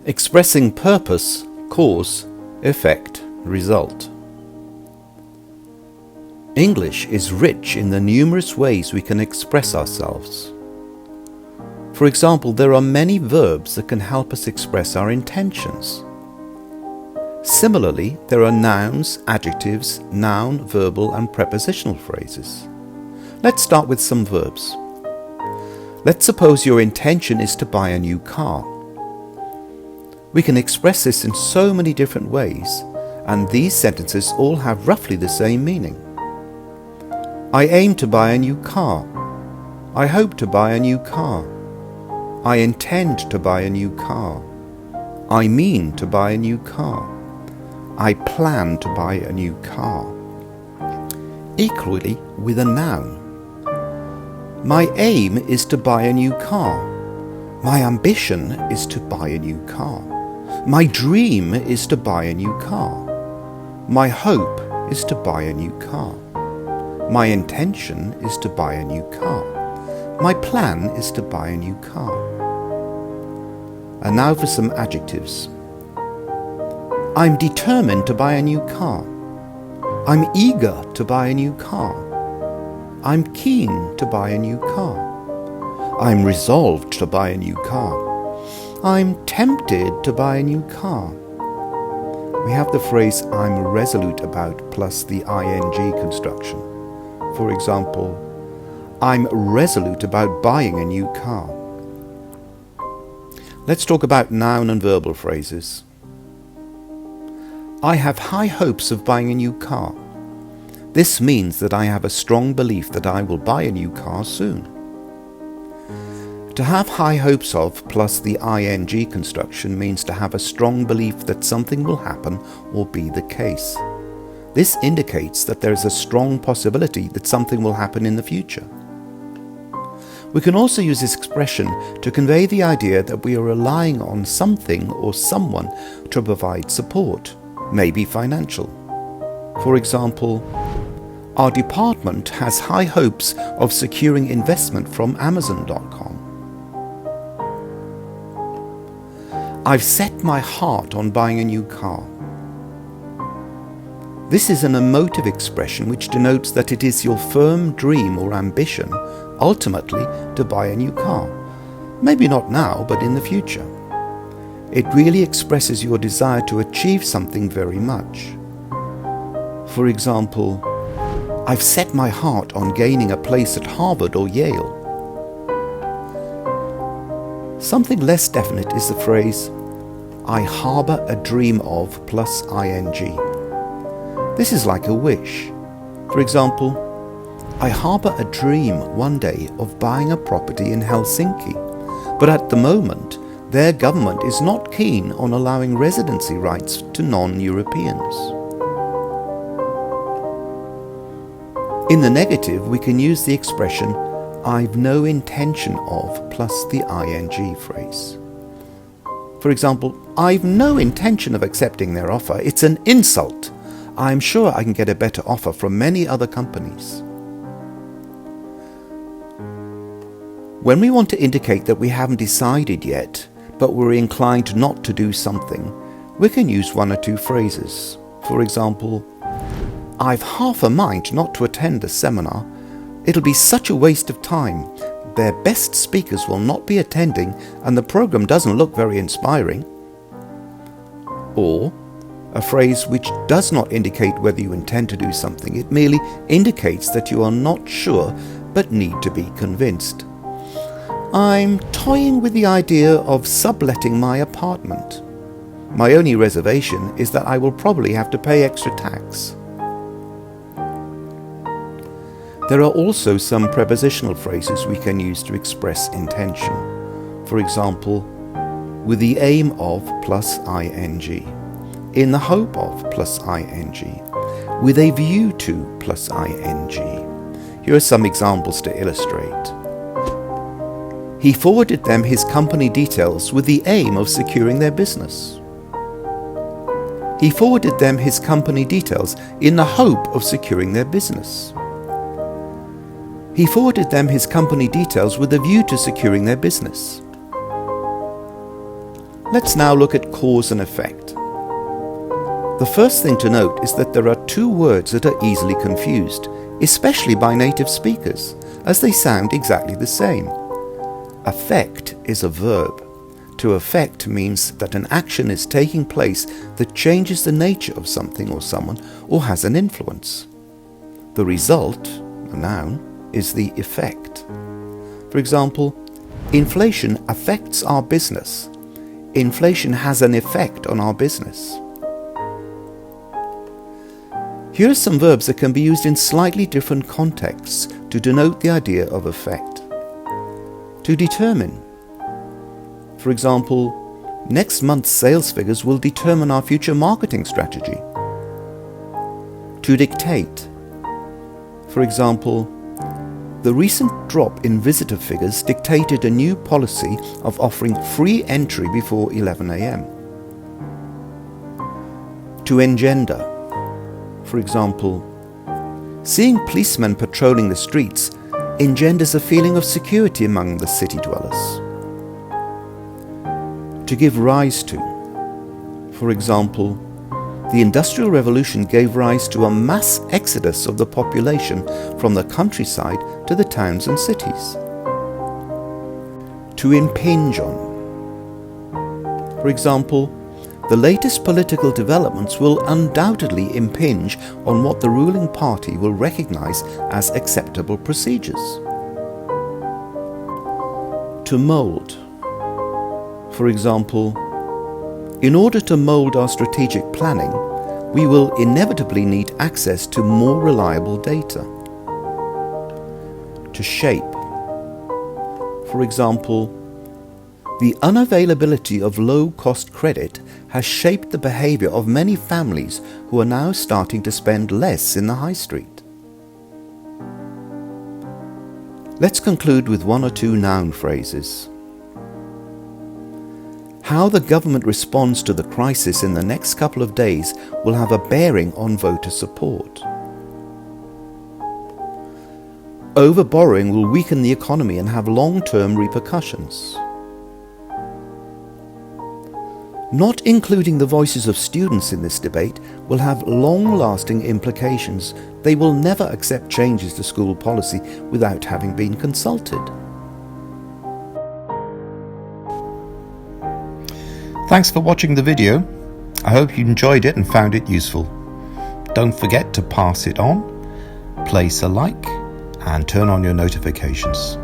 Expressing purpose, cause, effect, result. English is rich in the numerous ways we can express ourselves. For example, there are many verbs that can help us express our intentions. Similarly, there are nouns, adjectives, noun, verbal and prepositional phrases. Let's start with some verbs. Let's suppose your intention is to buy a new car. We can express this in so many different ways, and these sentences all have roughly the same meaning. I aim to buy a new car. I hope to buy a new car. I intend to buy a new car. I mean to buy a new car. I plan to buy a new car. Equally with a noun. My aim is to buy a new car. My ambition is to buy a new car. My dream is to buy a new car. My hope is to buy a new car. My intention is to buy a new car. My plan is to buy a new car. And now for some adjectives. I'm determined to buy a new car. I'm eager to buy a new car. I'm keen to buy a new car. I'm resolved to buy a new car. I'm tempted to buy a new car. We have the phrase I'm resolute about plus the ing construction. For example, I'm resolute about buying a new car. Let's talk about noun and verbal phrases. I have high hopes of buying a new car. This means that I have a strong belief that I will buy a new car soon. To have high hopes of plus the ing construction means to have a strong belief that something will happen or be the case. This indicates that there is a strong possibility that something will happen in the future. We can also use this expression to convey the idea that we are relying on something or someone to provide support, maybe financial. For example, our department has high hopes of securing investment from Amazon.com. I've set my heart on buying a new car. This is an emotive expression which denotes that it is your firm dream or ambition, ultimately, to buy a new car. Maybe not now, but in the future. It really expresses your desire to achieve something very much. For example, I've set my heart on gaining a place at Harvard or Yale. Something less definite is the phrase, I harbour a dream of plus ing. This is like a wish. For example, I harbour a dream one day of buying a property in Helsinki, but at the moment, their government is not keen on allowing residency rights to non-Europeans. In the negative, we can use the expression I've no intention of plus the ing phrase. For example, I've no intention of accepting their offer. It's an insult. I'm sure I can get a better offer from many other companies. When we want to indicate that we haven't decided yet, but we're inclined not to do something, we can use one or two phrases. For example, I've half a mind not to attend the seminar. It'll be such a waste of time. Their best speakers will not be attending and the program doesn't look very inspiring. Or a phrase which does not indicate whether you intend to do something. It merely indicates that you are not sure but need to be convinced. I'm toying with the idea of subletting my apartment. My only reservation is that I will probably have to pay extra tax. There are also some prepositional phrases we can use to express intention. For example, with the aim of plus ing, in the hope of plus ing, with a view to plus ing. Here are some examples to illustrate. He forwarded them his company details with the aim of securing their business. He forwarded them his company details in the hope of securing their business. He forwarded them his company details with a view to securing their business. Let's now look at cause and effect. The first thing to note is that there are two words that are easily confused, especially by native speakers, as they sound exactly the same. Affect is a verb. To affect means that an action is taking place that changes the nature of something or someone or has an influence. The result, a noun, is the effect. For example, inflation affects our business. Inflation has an effect on our business. Here are some verbs that can be used in slightly different contexts to denote the idea of effect. To determine. For example, next month's sales figures will determine our future marketing strategy. To dictate. For example, the recent drop in visitor figures dictated a new policy of offering free entry before 11 a.m. To engender. For example, seeing policemen patrolling the streets engenders a feeling of security among the city dwellers. To give rise to. For example, the Industrial Revolution gave rise to a mass exodus of the population from the countryside to the towns and cities. To impinge on. For example, the latest political developments will undoubtedly impinge on what the ruling party will recognize as acceptable procedures. To mold. For example, in order to mold our strategic planning, we will inevitably need access to more reliable data. To shape. For example, the unavailability of low-cost credit has shaped the behavior of many families who are now starting to spend less in the high street. Let's conclude with one or two noun phrases. How the government responds to the crisis in the next couple of days will have a bearing on voter support. Overborrowing will weaken the economy and have long-term repercussions. Not including the voices of students in this debate will have long-lasting implications. They will never accept changes to school policy without having been consulted. Thanks for watching the video. I hope you enjoyed it and found it useful. Don't forget to pass it on, place a like, and turn on your notifications.